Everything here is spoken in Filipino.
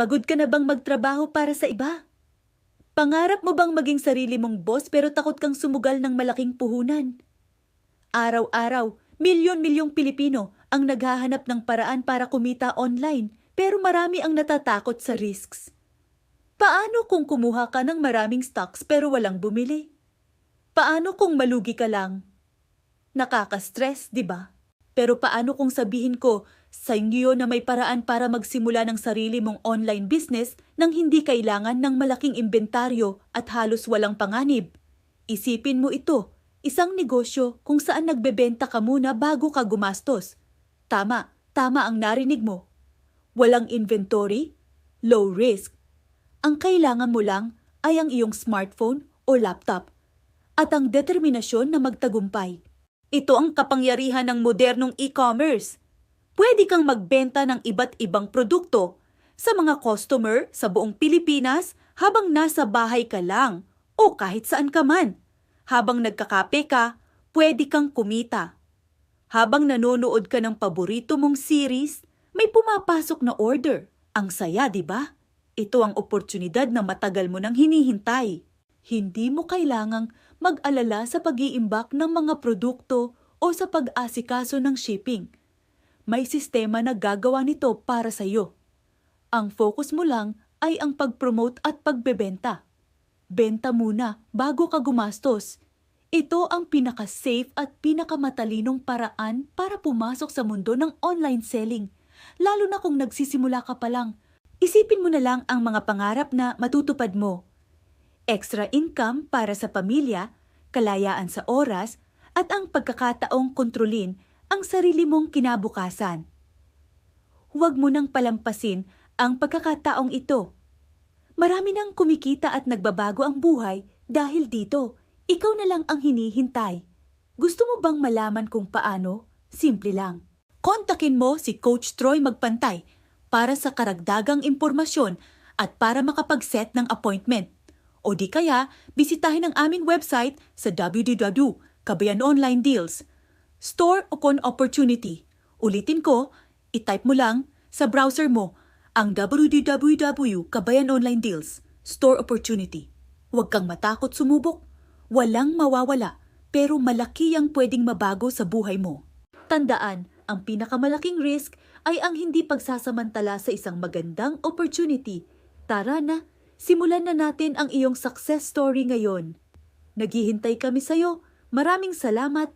Pagod ka na bang magtrabaho para sa iba? Pangarap mo bang maging sarili mong boss pero takot kang sumugal ng malaking puhunan? Araw-araw, milyon-milyong Pilipino ang naghahanap ng paraan para kumita online pero marami ang natatakot sa risks. Paano kung kumuha ka ng maraming stocks pero walang bumili? Paano kung malugi ka lang? Nakaka-stress, di ba? Pero paano kung sabihin ko sa inyo na may paraan para magsimula ng sarili mong online business nang hindi kailangan ng malaking inventaryo at halos walang panganib? Isipin mo ito, isang negosyo kung saan nagbebenta ka muna bago ka gumastos. Tama ang narinig mo. Walang inventory, low risk. Ang kailangan mo lang ay ang iyong smartphone o laptop at ang determinasyon na magtagumpay. Ito ang kapangyarihan ng modernong e-commerce. Pwede kang magbenta ng iba't ibang produkto sa mga customer sa buong Pilipinas habang nasa bahay ka lang o kahit saan ka man. Habang nagkakape ka, pwede kang kumita. Habang nanonood ka ng paborito mong series, may pumapasok na order. Ang saya, di ba? Ito ang oportunidad na matagal mo nang hinihintay. Hindi mo kailangang mag-alala sa pag-iimbak ng mga produkto o sa pag-asikaso ng shipping. May sistema na gagawa nito para sa iyo. Ang focus mo lang ay ang pag-promote at pagbebenta. Benta muna bago ka gumastos. Ito ang pinaka-safe at pinaka-matalinong paraan para pumasok sa mundo ng online selling. Lalo na kung nagsisimula ka pa lang. Isipin mo na lang ang mga pangarap na matutupad mo. Extra income para sa pamilya, kalayaan sa oras, at ang pagkakataong kontrolin ang sarili mong kinabukasan. Huwag mo nang palampasin ang pagkakataong ito. Marami nang kumikita at nagbabago ang buhay dahil dito. Ikaw na lang ang hinihintay. Gusto mo bang malaman kung paano? Simple lang. Kontakin mo si Coach Troy Magpantay para sa karagdagang impormasyon at para makapag-set ng appointment. O di kaya, bisitahin ang aming website sa www.kabayanonline-deals. Store upon opportunity. Ulitin ko, itype mo lang sa browser mo ang www.kabayanonline-deals. Store opportunity. Huwag kang matakot sumubok. Walang mawawala, pero malaki ang pwedeng mabago sa buhay mo. Tandaan, ang pinakamalaking risk ay ang hindi pagsasamantala sa isang magandang opportunity. Tara na! Simulan na natin ang iyong success story ngayon. Naghihintay kami sa'yo. Maraming salamat